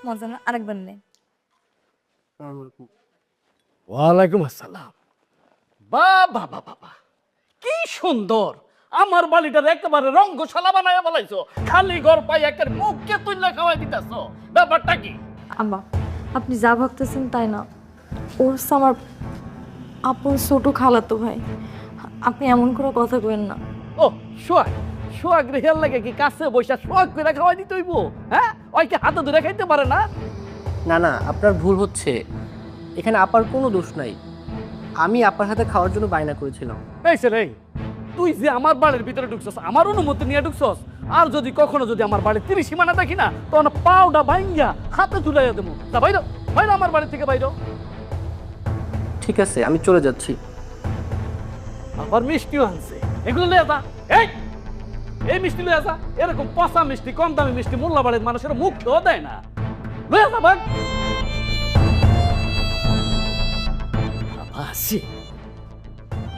মজা না, আরেকবার নে। ওয়ালাইকুম আসসালাম। বাবা বাবা বাবা, কি সুন্দর! আমার বাড়িটার একেবারে রঙ্গশালা বানায় বলাইছো। খালি ঘর পাই একের মুখকে তুইলা খাওয়াই দিতেছো, ব্যাপারটা কি? আব্বা, আপনি যা ভাবতেছেন তাই না। ও হচ্ছে আমার আপন ছোট খালাতো ভাই। আপনি এমন করে কথা কইেন না। ও সোয়াগ, সোয়াগ রেহার লাগে কি কাছে বৈশা সোয়াগ করে খাওয়াই দিতে হইব? হ্যাঁ, ওই কি হাতে ধরে খাইতে পারে না? না না, আপনার ভুল হচ্ছে। এখানে আপার কোনো দোষ নাই। আমি আপার হাতে খাওয়ার জন্য বায়না করেছিলাম। এই ছেলে, তুই যে আমার বাড়ির ভিতরে ঢুকছস, আমার অনুমতি নিয়ে ঢুকছস, আর যদি কখনো যদি আমার বাড়ির 30 সীমানা দেখি না, তখন পাউডা ভাঙ্গা হাতে তুলাইয়া দেবো। তা বাইরো, বাইরো আমার বাড়ি থেকে বাইরো। ঠিক আছে, আমি চলে যাচ্ছি। আবার মিষ্টিও আনছে, এগুলো লয়ে যা। এই মিষ্টি লয়ে যা। এরকম পচা মিষ্টি, কম দামি মিষ্টি মোল্লা বাড়ির মানুষের মুখ ধোয়া দেয় না। লয়ে যা ভাগ। আসি,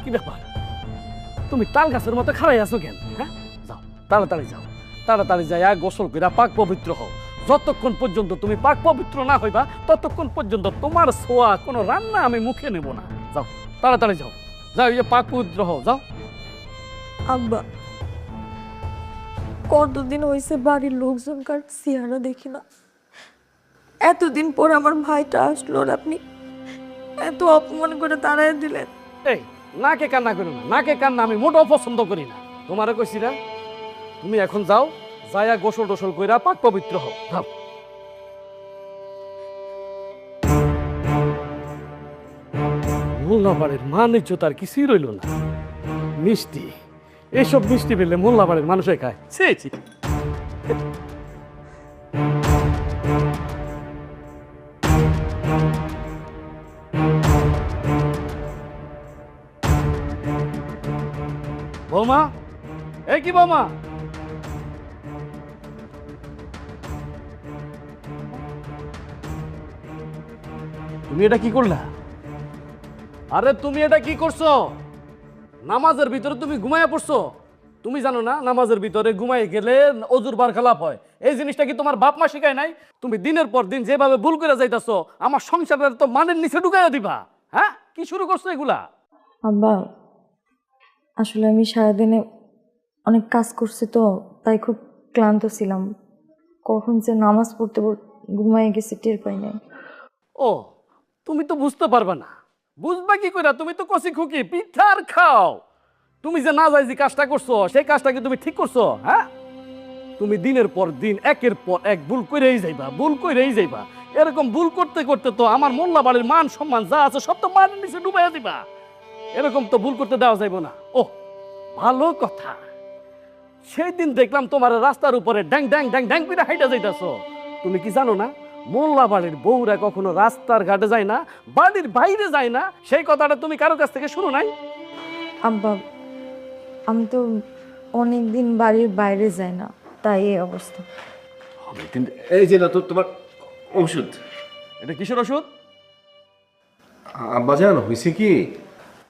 কি ব্যাপার? তুমি তাল গাছের মতো খাড়াই আছো কেন? হ্যাঁ, যাও তাড়াতাড়ি যাও, তাড়াতাড়ি যাইয়া গোসল কইরা পাক পবিত্র হও। যতক্ষণ পর্যন্ত তুমি পাক পবিত্র না হইবা, ততক্ষণ পর্যন্ত তোমার ছোঁয়া কোনো রান্না আমি মুখে নেব না। যাও তাড়াতাড়ি যাও, যাও, এই যে পাক পবিত্র হও, যাও। আব্বা, কতদিন হয়েছে বাড়ির লোকজনকার চেহারা দেখি না। এতদিন পর আমার ভাইটা আসলো, আর আপনি এত অপমান করে তাড়াই দিলেন। এই নাকে কান্না করো না, নাকে কান্না আমি মোটেও পছন্দ করি না। তোমারও কইছি না, তুমি এখন যাও, যাইয়া গোসল টোসল কইরা পাক পবিত্র হও, যাও। মোল্লা বাড়ির মান ইজ্জত আর কিছুই রইল না। মিষ্টি, এইসব মিষ্টি পেলে মোল্লা বাড়ির মানুষে খায়। ছি ছি। বৌমা, এই কি বৌমা? তুমি এটা কি করলা? আরে তুমি এটা কি করছো? নামাজের ভিতরে তুমি ঘুমাইয়া পড়ছো। তুমি জানো না নামাজের ভিতরে ঘুমাই গেলে অজুর বারখালাপ হয়? এই জিনিসটা কি তোমার বাপ মা শিখায় নাই? তুমি দিনের পর দিন যেভাবে ভুল করে যাইতাছো, আমার সংসারের তো মানের নিচে ঢুকাইয়া দিবা। হ্যাঁ, কি শুরু করছো এগুলা? আব্বা, আসলে আমি সারাদিনে অনেক কাজ করছি তো, তাই খুব ক্লান্ত ছিলাম। কখন যে নামাজ পড়তে ঘুমাই গেছি টের পাই নাই। ও, তুমি তো বুঝতে পারবে না। বুঝবা কি কইরা? তুমি তো কষি খুকি পিঠার খাও। তুমি যে না যাই যে কাজটা করছো, সেই কাজটা কি তুমি ঠিক করছো? হ্যাঁ, তুমি দিনের পর দিন একের পর এক ভুল করেই যাইবা, ভুল করেই যাইবা। এরকম ভুল করতে করতে তো আমার মোল্লা বাড়ির মান সম্মান যা আছে সব তো মানের নিচে ডুবাইয়া দিবা। এরকম তো ভুল করতে দেওয়া যাইব না। ও, ভালো কথা। সেই দিন দেখলাম তোমার রাস্তার উপরে ড্যাং ড্যাং ড্যাং ড্যাং করে হাইটা যাইতাছো। তুমি কি জানো না মোল্লা বাড়ির বউরা কখনো রাস্তার ঘাটে যায় না, বাড়ির বাইরে যায় না? সেই কথাটা তুমি কারো কাছ থেকে শুনো নাই? আব্বা, আমি তো অনেক দিন বাড়ির বাইরে যাই না, তাই এই অবস্থা। এই যে না তো তোমার ওষুধ। এটা কিসের ওষুধ? আব্বা জানো হয়েছে কি,